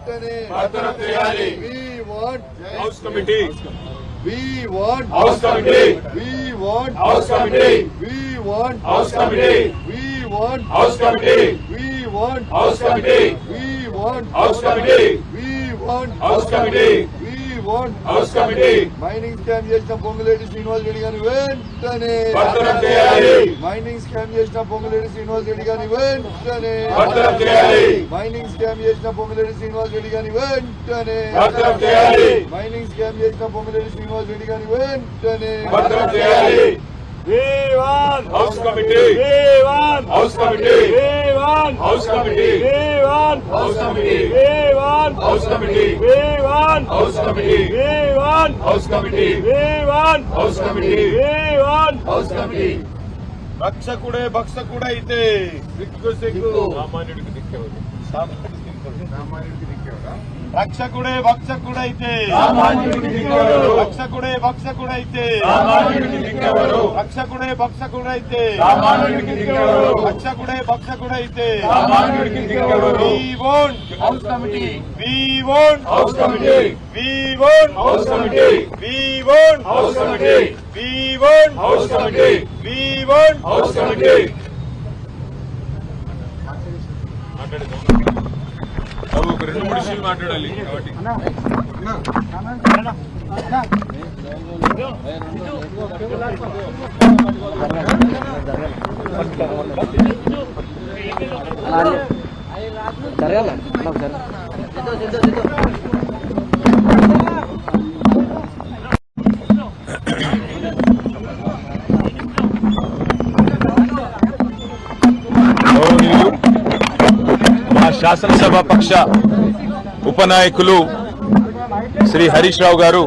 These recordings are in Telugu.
వెంటనే we want House Committee. we want House Committee. we want House Committee. we want House Committee. we want House Committee. we want House Committee. we want House Committee. we want House Committee. we want House Committee. Mining scam చేసిన పొంగులేటి శ్రీనివాస్ రెడ్డి గారిని వెంటనే భద్రం చేయాలి. మైనింగ్ స్కామ్ చేసిన పొంగులేటి శ్రీనివాస్ రెడ్డి గారిని వెంటనే భద్రం చేయాలి. మైనింగ్ స్కామ్ చేసిన పొంగులేటి శ్రీనివాస్ రెడ్డి గారిని వెంటనే భద్రం చేయాలి. మైనింగ్ స్కామ్ చేసిన పొంగులేటి శ్రీనివాస్ రెడ్డి గారిని వెంటనే భద్రం చేయాలి. We want House Committee. We want House Committee. We want House Committee. We want House Committee. We want House Committee. We want House Committee. We want House Committee. We want House Committee. We want House Committee. రక్షకుడే భక్షకుడైతే సిగ్గు సిగ్గు సామాన్యుడికి దిక్కేవాడు రక్షకుడే భక్షకుడైతే సామాన్యుడికి దిక్కెవరు? రక్షకుడే భక్షకుడైతే సామాన్యుడికి దిక్కెవరు? రక్షకుడే భక్షకుడైతే సామాన్యుడికి దిక్కెవరు? రక్షకుడే భక్షకుడైతే సామాన్యుడికి దిక్కెవరు? We want House Committee. We want House Committee. We want House Committee. We want House Committee. We want House Committee. We want House Committee. ఒక రెండు మూడు విషయాలు మాట్లాడాలి కాబట్టి మా శాసనసభ పక్ష ఉపనాయకులు శ్రీ హరీష్ రావు గారు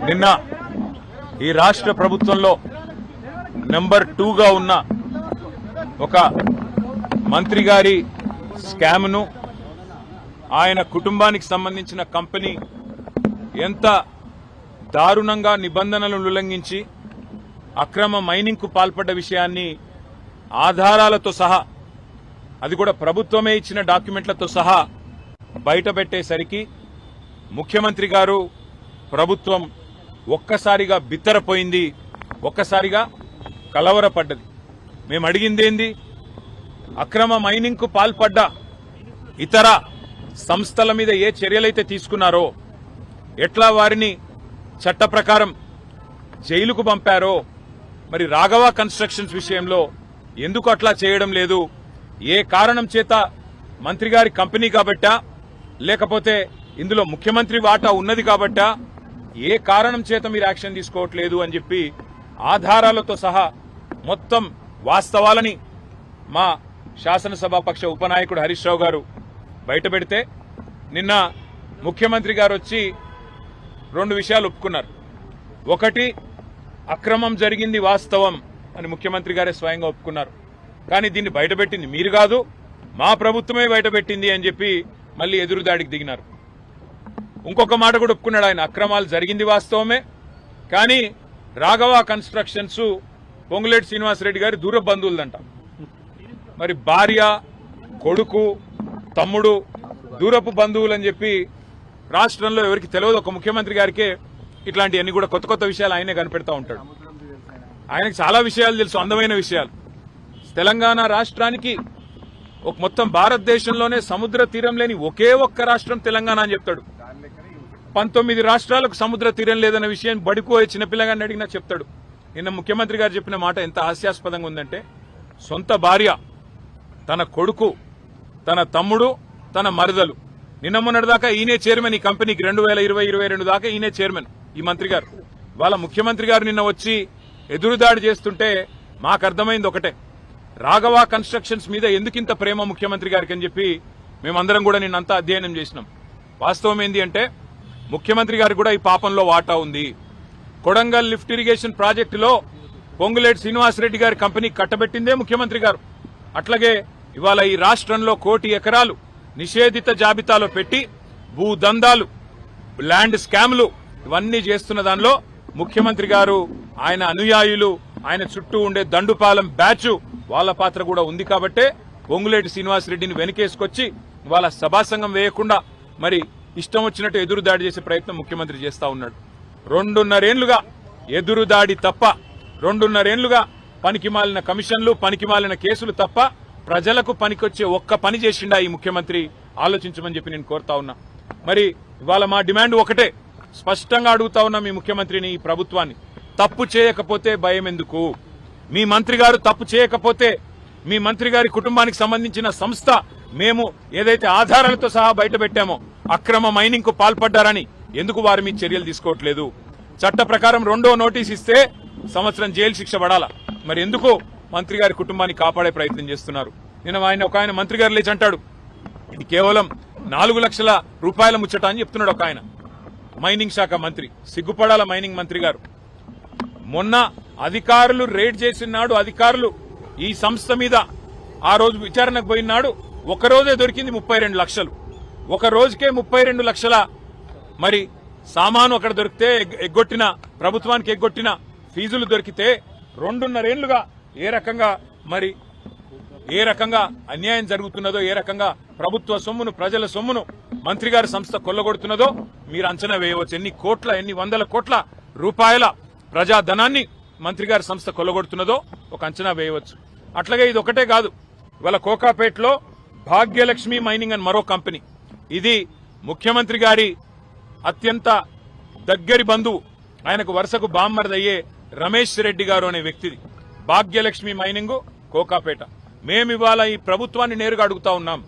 నిన్న ఈ రాష్ట్ర ప్రభుత్వంలో నెంబర్ 2గా ఉన్న ఒక మంత్రి గారి స్కామ్ను ఆయన కుటుంబానికి సంబంధించిన కంపెనీ ఎంత దారుణంగా నిబంధనలను ఉల్లంఘించి అక్రమ మైనింగ్కు పాల్పడ్డ విషయాన్ని ఆధారాలతో సహా అది కూడా ప్రభుత్వమే ఇచ్చిన డాక్యుమెంట్లతో సహా బయటపెట్టేసరికి ముఖ్యమంత్రి గారు ప్రభుత్వం ఒక్కసారిగా బిత్తరపోయింది, ఒక్కసారిగా కలవరపడ్డది. మేము అడిగిందేంది, అక్రమ మైనింగ్కు పాల్పడ్డ ఇతర సంస్థల మీద ఏ చర్యలైతే తీసుకున్నారో, ఎట్లా వారిని చట్ట ప్రకారం జైలుకు పంపారో, మరి రాఘవ కన్స్ట్రక్షన్స్ విషయంలో ఎందుకు అట్లా చేయడం లేదు, ఏ కారణం చేత మంత్రి గారి కంపెనీ కాబట్టా లేకపోతే ఇందులో ముఖ్యమంత్రి వాటా ఉన్నది కాబట్టా ఏ కారణం చేత మీరు యాక్షన్ తీసుకోవట్లేదు అని చెప్పి ఆధారాలతో సహా మొత్తం వాస్తవాలని మా శాసనసభాపక్ష ఉపనాయకుడు హరీష్ రావు గారు బయటపెడితే నిన్న ముఖ్యమంత్రి గారు వచ్చి రెండు విషయాలు ఒప్పుకున్నారు. ఒకటి, అక్రమం జరిగింది వాస్తవం అని ముఖ్యమంత్రి గారే స్వయంగా ఒప్పుకున్నారు. కానీ దీన్ని బయటపెట్టింది మీరు కాదు, మా ప్రభుత్వమే బయటపెట్టింది అని చెప్పి మళ్ళీ ఎదురుదాడికి దిగినారు. ఇంకొక మాట కూడా ఒప్పుకున్నాడు ఆయన, అక్రమాలు జరిగింది వాస్తవమే, కానీ రాఘవ కన్స్ట్రక్షన్స్ పొంగులేటి శ్రీనివాసరెడ్డి గారి దూర బంధువులదంట. మరి భార్య, కొడుకు, తమ్ముడు దూరపు బంధువులు అని చెప్పి రాష్ట్రంలో ఎవరికి తెలియదు, ఒక ముఖ్యమంత్రి గారికే ఇట్లాంటివన్నీ కూడా కొత్త కొత్త విషయాలు ఆయనే కనిపెడతా ఉంటాడు. ఆయనకు చాలా విషయాలు తెలుసు, అందమైన విషయాలు. తెలంగాణ రాష్ట్రానికి ఒక మొత్తం భారతదేశంలోనే సముద్ర తీరం లేని ఒకే ఒక్క రాష్ట్రం తెలంగాణ అని చెప్తాడు. 19 రాష్ట్రాలకు సముద్ర తీరం లేదన్న విషయం బడిపోయే చిన్నపిల్లగాన్ని అడిగినా చెప్తాడు. నిన్న ముఖ్యమంత్రి గారు చెప్పిన మాట ఎంత హాస్యాస్పదంగా ఉందంటే, సొంత భార్య, తన కొడుకు, తన తమ్ముడు, తన మరదలు, నిన్న మొన్నటిదాకా ఈయనే చైర్మన్ ఈ కంపెనీకి, 2020-22 దాకా ఈయనే చైర్మన్ ఈ మంత్రి గారు. వాళ్ళ ముఖ్యమంత్రి గారు నిన్న వచ్చి ఎదురుదాడి చేస్తుంటే మాకు అర్థమైంది ఒకటే, రాఘవ కన్స్ట్రక్షన్స్ మీద ఎందుకింత ప్రేమ ముఖ్యమంత్రి గారికి అని చెప్పి మేమందరం కూడా నిన్నంతా అధ్యయనం చేసినాం. వాస్తవం ఏంది అంటే, ముఖ్యమంత్రి గారికి కూడా ఈ పాపంలో వాటా ఉంది. కొడంగల్ లిఫ్ట్ ఇరిగేషన్ ప్రాజెక్టులో పొంగులేటి శ్రీనివాసరెడ్డి గారి కంపెనీ కట్టబెట్టిందే ముఖ్యమంత్రి గారు. అట్లాగే ఇవాళ ఈ రాష్ట్రంలో 1 కోటి ఎకరాలు నిషేధిత జాబితాలో పెట్టి భూదందాలు, ల్యాండ్ స్కామ్లు ఇవన్నీ చేస్తున్న దానిలో ముఖ్యమంత్రి గారు, ఆయన అనుయాయులు, ఆయన చుట్టూ ఉండే దండుపాలెం బ్యాచ్ వాళ్ళ పాత్ర కూడా ఉంది. కాబట్టే పొంగులేటి శ్రీనివాసరెడ్డిని వెనకేసుకొచ్చి వాళ్ళ సభాసంగం వేయకుండా మరి ఇష్టం వచ్చినట్టు ఎదురుదాడి చేసే ప్రయత్నం ముఖ్యమంత్రి చేస్తా ఉన్నాడు. 2.5 ఏళ్లుగా ఎదురుదాడి తప్ప, 2.5 ఏళ్లుగా పనికిమాలిన కమిషన్లు, పనికిమాలిన కేసులు తప్ప ప్రజలకు పనికొచ్చే ఒక్క పని చేసిండా ఈ ముఖ్యమంత్రి? ఆలోచించమని చెప్పి నేను కోరుతా ఉన్నా. మరి ఇవాళ మా డిమాండ్ ఒకటే, స్పష్టంగా అడుగుతా ఉన్నా మీ ముఖ్యమంత్రిని, ఈ ప్రభుత్వాన్ని, తప్పు చేయకపోతే భయం ఎందుకు? మీ మంత్రి గారు తప్పు చేయకపోతే, మీ మంత్రి గారి కుటుంబానికి సంబంధించిన సంస్థ మేము ఏదైతే ఆధారాలతో సహా బయట పెట్టామో అక్రమ మైనింగ్ కు పాల్పడ్డారని ఎందుకు వారి మీద చర్యలు తీసుకోవట్లేదు? చట్ట ప్రకారం 2వ నోటీస్ ఇస్తే సంవత్సరం జైలు శిక్ష పడాలా, మరి ఎందుకు మంత్రి గారి కుటుంబాన్ని కాపాడే ప్రయత్నం చేస్తున్నారు? నిన్న ఒక ఆయన మంత్రి గారు లేచి అంటాడు ఇది కేవలం 4 లక్షల రూపాయల ముచ్చట అని చెప్తున్నాడు ఒక ఆయన, మైనింగ్ శాఖ మంత్రి. సిగ్గుపడాల మైనింగ్ మంత్రి గారు. మొన్న అధికారులు రేడ్ చేసినాడు, అధికారులు ఈ సంస్థ మీద ఆ రోజు విచారణకు పోయినాడు, ఒక రోజే దొరికింది 32 లక్షలు. ఒక రోజుకే 32 లక్షల మరి సామాను అక్కడ దొరికితే, ఎగ్గొట్టిన ప్రభుత్వానికి ఎగ్గొట్టిన ఫీజులు దొరికితే 2.5 ఏళ్లుగా ఏ రకంగా అన్యాయం జరుగుతున్నదో, ఏ రకంగా ప్రభుత్వ సొమ్మును, ప్రజల సొమ్మును మంత్రి గారి సంస్థ కొల్లగొడుతున్నదో మీరు అంచనా వేయవచ్చు. ఎన్ని వందల కోట్ల రూపాయల ప్రజాధనాన్ని మంత్రి గారి సంస్థ కొల్లగొడుతున్నదో ఒక అంచనా వేయవచ్చు. అట్లాగే ఇది ఒకటే కాదు, ఇవాళ కోకాపేటలో భాగ్యలక్ష్మి మైనింగ్ అని మరో కంపెనీ, ఇది ముఖ్యమంత్రి గారి అత్యంత దగ్గరి బంధువు, ఆయనకు వరుసకు బామ్మర్దయ్యే రమేష్ రెడ్డి గారు అనే వ్యక్తిది భాగ్యలక్ష్మి మైనింగ్ కోకాపేట. మేమివాళ ఈ ప్రభుత్వాన్ని నేరుగా అడుగుతా ఉన్నాం.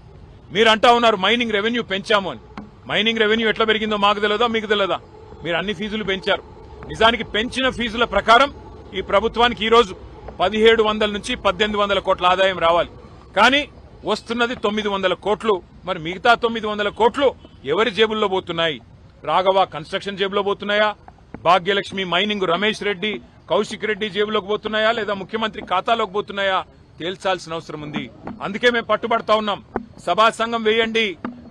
మీరు అంటా ఉన్నారు మైనింగ్ రెవెన్యూ పెంచాము అని. మైనింగ్ రెవెన్యూ ఎట్లా పెరిగిందో మాకు తెలియదా, మీకు తెలియదా? మీరు అన్ని ఫీజులు పెంచారు. నిజానికి పెంచిన ఫీజుల ప్రకారం ఈ ప్రభుత్వానికి ఈ రోజు 1700 నుంచి 1800 కోట్ల ఆదాయం రావాలి, కానీ వస్తున్నది 900 కోట్లు. మరి మిగతా 900 కోట్లు ఎవరి జేబుల్లో పోతున్నాయి? రాఘవ కన్స్ట్రక్షన్ జేబులో పోతున్నాయా? భాగ్యలక్ష్మి మైనింగ్ రమేష్ రెడ్డి, కౌశిక్ రెడ్డి జేబులోకి పోతున్నాయా, లేదా ముఖ్యమంత్రి ఖాతాలోకి పోతున్నాయా? తేల్చాల్సిన అవసరం ఉంది. అందుకే మేము పట్టుబడతా ఉన్నాం. సభా సంఘం వేయండి,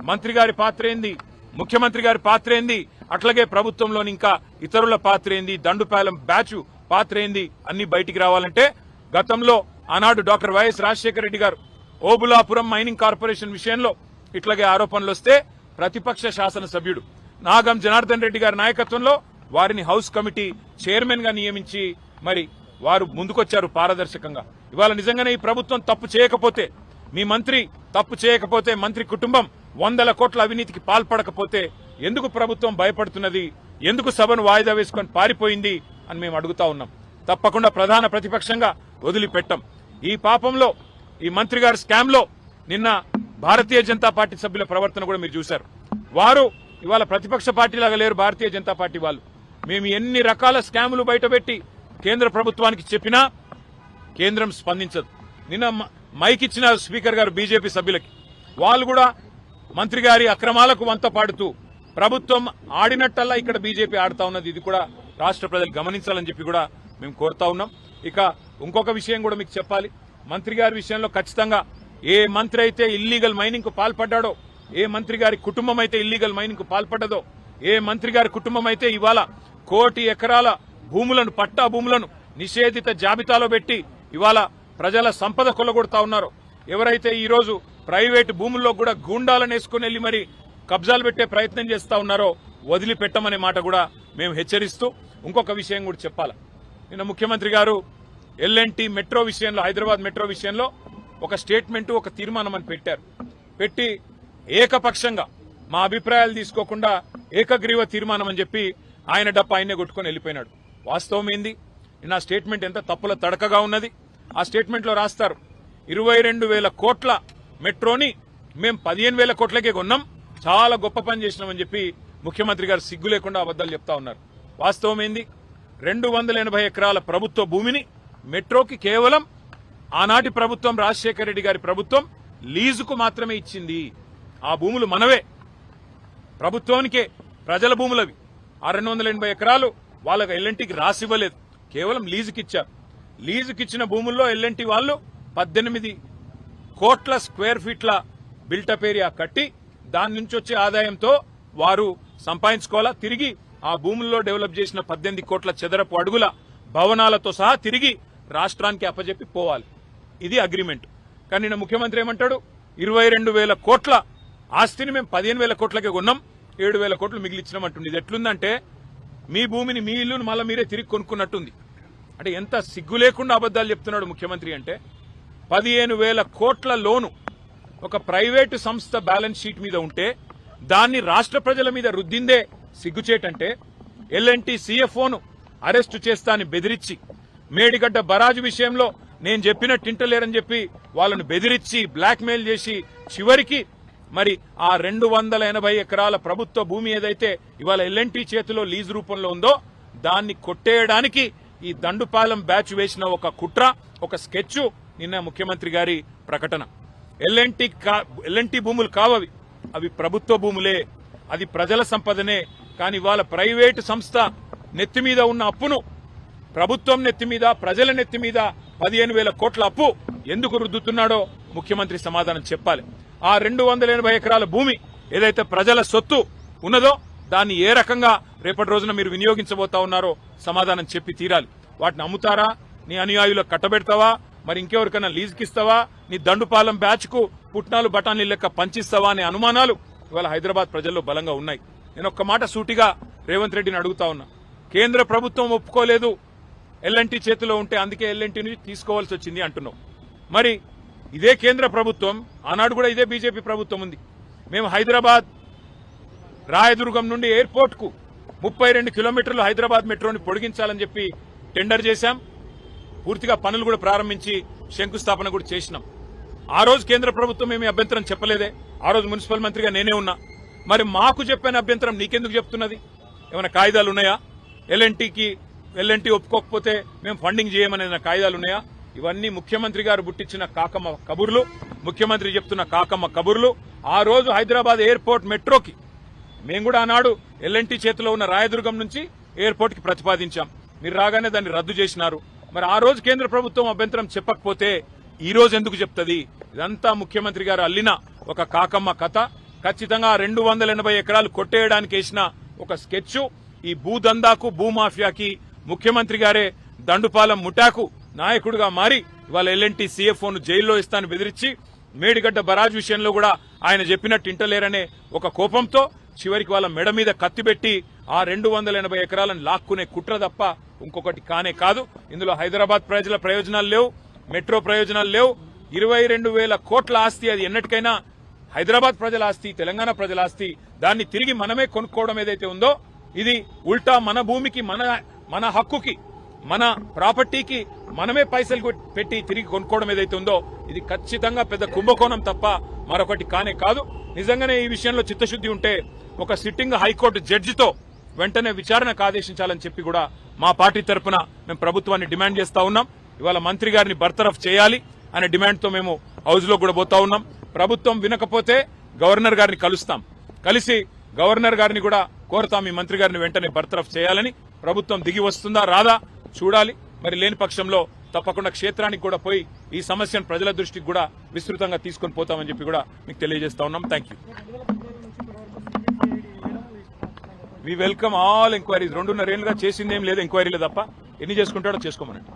మంత్రి గారి పాత్ర ఏంది, ముఖ్యమంత్రి గారి పాత్ర ఏంది, అట్లాగే ప్రభుత్వంలోని ఇంకా ఇతరుల పాత్ర ఏంది, దండుపాలెం బ్యాచ్ పాత్ర ఏంది, అన్ని బయటికి రావాలంటే గతంలో ఆనాడు డాక్టర్ వైఎస్ రాజశేఖర రెడ్డి గారు ఓబులాపురం మైనింగ్ కార్పొరేషన్ విషయంలో ఇట్లాగే ఆరోపణలు వస్తే ప్రతిపక్ష శాసనసభ్యుడు నాగం జనార్దన్ రెడ్డి గారి నాయకత్వంలో వారిని హౌస్ కమిటీ చైర్మన్ గా నియమించి మరి వారు ముందుకొచ్చారు పారదర్శకంగా. ఇవాళ నిజంగానే ఈ ప్రభుత్వం తప్పు చేయకపోతే, మీ మంత్రి తప్పు చేయకపోతే, మంత్రి కుటుంబం 100 కోట్ల అవినీతికి పాల్పడకపోతే ఎందుకు ప్రభుత్వం భయపడుతున్నది? ఎందుకు సభను వాయిదా వేసుకొని పారిపోయింది అని మేము అడుగుతా ఉన్నాం. తప్పకుండా ప్రధాన ప్రతిపక్షంగా వదిలిపెట్టం. ఈ పాపంలో, ఈ మంత్రి గారి స్కామ్ లో నిన్న భారతీయ జనతా పార్టీ సభ్యుల ప్రవర్తన కూడా మీరు చూశారు. వారు ఇవాళ ప్రతిపక్ష పార్టీలాగా లేరు. భారతీయ జనతా పార్టీ వాళ్ళు మేము ఎన్ని రకాల స్కాములు బయటపెట్టి కేంద్ర ప్రభుత్వానికి చెప్పినా కేంద్రం స్పందించదు. నిన్న మైక్ ఇచ్చిన స్పీకర్ గారు బీజేపీ సభ్యులకి, వాళ్ళు కూడా మంత్రి గారి అక్రమాలకు వంత పాడుతూ ప్రభుత్వం ఆడినట్టల్లా ఇక్కడ బీజేపీ ఆడుతా ఉన్నది. ఇది కూడా రాష్ట్ర ప్రజలు గమనించాలని చెప్పి కూడా మేము కోరుతా ఉన్నాం. ఇక ఇంకొక విషయం కూడా మీకు చెప్పాలి. మంత్రి గారి విషయంలో ఖచ్చితంగా ఏ మంత్రి అయితే ఇల్లీగల్ మైనింగ్ కు పాల్పడ్డాడో, ఏ మంత్రి గారి కుటుంబం అయితే ఇల్లీగల్ మైనింగ్ కు పాల్పడ్డదో, ఏ మంత్రి గారి కుటుంబం అయితే ఇవాళ 1 కోటి ఎకరాల భూములను, పట్టా భూములను నిషేధిత జాబితాలో పెట్టి ఇవాళ ప్రజల సంపద కొల్లగొడతా ఉన్నారో, ఎవరైతే ఈ రోజు ప్రైవేటు భూముల్లో కూడా గూండాలను వేసుకుని వెళ్లి మరి కబ్జాలు పెట్టే ప్రయత్నం చేస్తా ఉన్నారో వదిలిపెట్టమనే మాట కూడా మేము హెచ్చరిస్తూ ఇంకొక విషయం కూడా చెప్పాలి. నిన్న ముఖ్యమంత్రి గారు ఎల్ఎన్టీ మెట్రో విషయంలో, హైదరాబాద్ మెట్రో విషయంలో ఒక స్టేట్మెంట్, ఒక తీర్మానం అని పెట్టారు. పెట్టి ఏకపక్షంగా మా అభిప్రాయాలు తీసుకోకుండా ఏకగ్రీవ తీర్మానం అని చెప్పి ఆయన డప్ప ఆయనే కొట్టుకొని వెళ్ళిపోయినాడు. వాస్తవం ఏంది? నిన్న స్టేట్మెంట్ ఎంత తప్పుల తడకగా ఉన్నది. ఆ స్టేట్మెంట్ లో రాస్తారు 22,000 కోట్ల మెట్రోని మేము 15,000 కోట్లకే కొన్నాం, చాలా గొప్ప పని చేసినామని చెప్పి ముఖ్యమంత్రి గారు సిగ్గు లేకుండా అబద్దాలు చెప్తా ఉన్నారు. వాస్తవం ఏంది? 280 ఎకరాల ప్రభుత్వ భూమిని మెట్రోకి కేవలం ఆనాటి ప్రభుత్వం, రాజశేఖర రెడ్డి గారి ప్రభుత్వం లీజుకు మాత్రమే ఇచ్చింది. ఆ భూములు మనవే, ప్రభుత్వానికే, ప్రజల భూములవి. ఆ 280 ఎకరాలు వాళ్ళకి ఎల్ఎన్టీకి రాసివ్వలేదు, కేవలం లీజుకిచ్చారు. లీజుకిచ్చిన భూముల్లో ఎల్ఎన్టీ వాళ్ళు 18 కోట్ల స్క్వేర్ ఫీట్ల బిల్టప్ ఏరియా కట్టి దాని నుంచి వచ్చే ఆదాయంతో వారు సంపాదించుకోవాలా. తిరిగి ఆ భూముల్లో డెవలప్ చేసిన 18 కోట్ల చదరపు అడుగుల భవనాలతో సహా తిరిగి రాష్ట్రానికి అప్పజెప్పి పోవాలి. ఇది అగ్రిమెంట్. కానీ నిన్న ముఖ్యమంత్రి ఏమంటాడు? 22,000 కోట్ల ఆస్తిని మేము 15,000 కోట్లకే కొన్నాం, 7,000 కోట్లు మిగిలిచ్చినాం అంటుంది. ఇది ఎట్లుందంటే మీ భూమిని, మీ ఇల్లును మళ్ళీ మీరే తిరిగి కొనుక్కున్నట్టుంది. అంటే ఎంత సిగ్గు లేకుండా అబద్దాలు చెప్తున్నాడు ముఖ్యమంత్రి అంటే. 15,000 కోట్ల లోను ఒక ప్రైవేటు సంస్థ బ్యాలెన్స్ షీట్ మీద ఉంటే దాన్ని రాష్ట్ర ప్రజల మీద రుద్దిందే సిగ్గుచేటంటే, ఎల్ఎన్టీ CFOను అరెస్టు చేస్తా అని బెదిరించి, మేడిగడ్డ బరాజు విషయంలో నేను చెప్పినట్టు ఇంటలేరని చెప్పి వాళ్ళను బెదిరించి బ్లాక్మెయిల్ చేసి చివరికి మరి ఆ 280 ఎకరాల ప్రభుత్వ భూమి ఏదైతే ఇవాళ ఎల్ఎన్టీ చేతిలో లీజు రూపంలో ఉందో దాన్ని కొట్టేయడానికి ఈ దండుపాలెం బ్యాచ్ వేసిన ఒక కుట్ర, ఒక స్కెచ్ నిన్న ముఖ్యమంత్రి గారి ప్రకటన. ఎల్ఎన్టీ భూములు కావవి, అవి ప్రభుత్వ భూములే, అది ప్రజల సంపదనే. కానీ ఇవాళ ప్రైవేటు సంస్థ నెత్తి మీద ఉన్న అప్పును ప్రభుత్వం నెత్తి మీద, ప్రజల నెత్తి మీద 15,000 కోట్ల అప్పు ఎందుకు రుద్దుతున్నాడో ముఖ్యమంత్రి సమాధానం చెప్పాలి. ఆ 280 ఎకరాల భూమి ఏదైతే ప్రజల సొత్తు ఉన్నదో దాన్ని ఏ రకంగా రేపటి రోజున మీరు వినియోగించబోతా ఉన్నారో సమాధానం చెప్పి తీరాలి. వాటిని అమ్ముతారా, నీ అనుయాయులకు కట్టబెడతావా, మరి ఇంకెవరికైనా లీజుకిస్తావా, నీ దండుపాలెం బ్యాచ్ కు పుట్నాలు బఠానీలు లెక్క పంచిస్తావా అనే అనుమానాలు ఇవాళ హైదరాబాద్ ప్రజల్లో బలంగా ఉన్నాయి. నేను ఒక్క మాట సూటిగా రేవంత్ రెడ్డిని అడుగుతా ఉన్నా. కేంద్ర ప్రభుత్వం ఒప్పుకోలేదు ఎల్ఎన్టీ చేతిలో ఉంటే, అందుకే ఎల్ఎన్టీని తీసుకోవాల్సి వచ్చింది అంటున్నావు. మరి ఇదే కేంద్ర ప్రభుత్వం, ఆనాడు కూడా ఇదే బీజేపీ ప్రభుత్వం ఉంది. మేము హైదరాబాద్ రాయదుర్గం నుండి ఎయిర్పోర్ట్ కు 32 కిలోమీటర్లు హైదరాబాద్ మెట్రోని పొడిగించాలని చెప్పి టెండర్ చేశాం. పూర్తిగా పనులు కూడా ప్రారంభించి శంకుస్థాపన కూడా చేసినాం. ఆ రోజు కేంద్ర ప్రభుత్వం ఏమీ అభ్యంతరం చెప్పలేదే. ఆ రోజు మున్సిపల్ మంత్రిగా నేనే ఉన్నా. మరి మాకు చెప్పిన అభ్యంతరం నీకెందుకు చెప్తున్నది? ఏమైనా కాయిదాలు ఉన్నాయా? ఎల్ఎన్టీ ఒప్పుకోకపోతే మేము ఫండింగ్ చేయమనే కాయిదాలు ఉన్నాయా? ఇవన్నీ ముఖ్యమంత్రి గారు బుట్టించిన కాకమ్మ కబుర్లు, ముఖ్యమంత్రి చెప్తున్న కాకమ్మ కబుర్లు. ఆ రోజు హైదరాబాద్ ఎయిర్పోర్ట్ మెట్రోకి మేము కూడా ఆనాడు ఎల్ఎన్టీ చేతిలో ఉన్న రాయదుర్గం నుంచి ఎయిర్పోర్ట్ కి ప్రతిపాదించాం. మీరు రాగానే దాన్ని రద్దు చేసినారు. మరి ఆ రోజు కేంద్ర ప్రభుత్వం అభ్యంతరం చెప్పకపోతే ఈ రోజు ఎందుకు చెప్తుంది? ఇదంతా ముఖ్యమంత్రి గారు అల్లిన ఒక కాకమ్మ కథ. ఖచ్చితంగా 280 ఎకరాలు కొట్టేయడానికి వేసిన ఒక స్కెచ్. ఈ భూదందాకు, భూమాఫియాకి ముఖ్యమంత్రి గారే దండుపాలెం ముఠాకు నాయకుడిగా మారి ఇవాళ ఎల్ఎన్టీ CFOను జైల్లో ఇస్తాను బెదిరించి, మేడిగడ్డ బరాజ్ విషయంలో కూడా ఆయన చెప్పినట్టు ఇంటలేరనే ఒక కోపంతో చివరికి వాళ్ళ మెడ మీద కత్తిపెట్టి ఆ 280 ఎకరాలను లాక్కునే కుట్ర తప్ప ఇంకొకటి కానే కాదు. ఇందులో హైదరాబాద్ ప్రజల ప్రయోజనాలు లేవు, మెట్రో ప్రయోజనాలు లేవు. 22,000 కోట్ల ఆస్తి, అది ఎన్నటికైనా హైదరాబాద్ ప్రజల ఆస్తి, తెలంగాణ ప్రజల ఆస్తి. దాన్ని తిరిగి మనమే కొనుక్కోవడం ఏదైతే ఉందో ఇది ఉల్టా మన భూమికి, మన హక్కుకి, మన ప్రాపర్టీకి మనమే పైసలు పెట్టి తిరిగి కొనుక్కోవడం ఏదైతే ఉందో ఇది ఖచ్చితంగా పెద్ద కుంభకోణం తప్ప మరొకటి కానే కాదు. నిజంగానే ఈ విషయంలో చిత్తశుద్ధి ఉంటే ఒక సిట్టింగ్ హైకోర్టు జడ్జితో వెంటనే విచారణకు ఆదేశించాలని చెప్పి కూడా మా పార్టీ తరఫున మేము ప్రభుత్వాన్ని డిమాండ్ చేస్తా ఉన్నాం. ఇవాళ మంత్రి గారిని బర్తరఫ్ చేయాలి అనే డిమాండ్ తో మేము హౌస్ లో కూడా పోతా ఉన్నాం. ప్రభుత్వం వినకపోతే గవర్నర్ గారిని కలుస్తాం, కలిసి గవర్నర్ గారిని కూడా కోరుతాం ఈ మంత్రి గారిని వెంటనే బర్తరఫ్ చేయాలని. ప్రభుత్వం దిగి వస్తుందా రాదా చూడాలి. మరి లేని పక్షంలో తప్పకుండా క్షేత్రానికి కూడా పోయి ఈ సమస్యను ప్రజల దృష్టికి కూడా విస్తృతంగా తీసుకొని పోతామని చెప్పి కూడా మీకు తెలియజేస్తా ఉన్నాం. Thank you. We welcome all enquiries. 2.5 ఏళ్లుగా చేసిందేం లేదు ఎంక్వైరీలు తప్ప. ఎన్ని చేసుకుంటాడో చేసుకోమనండి.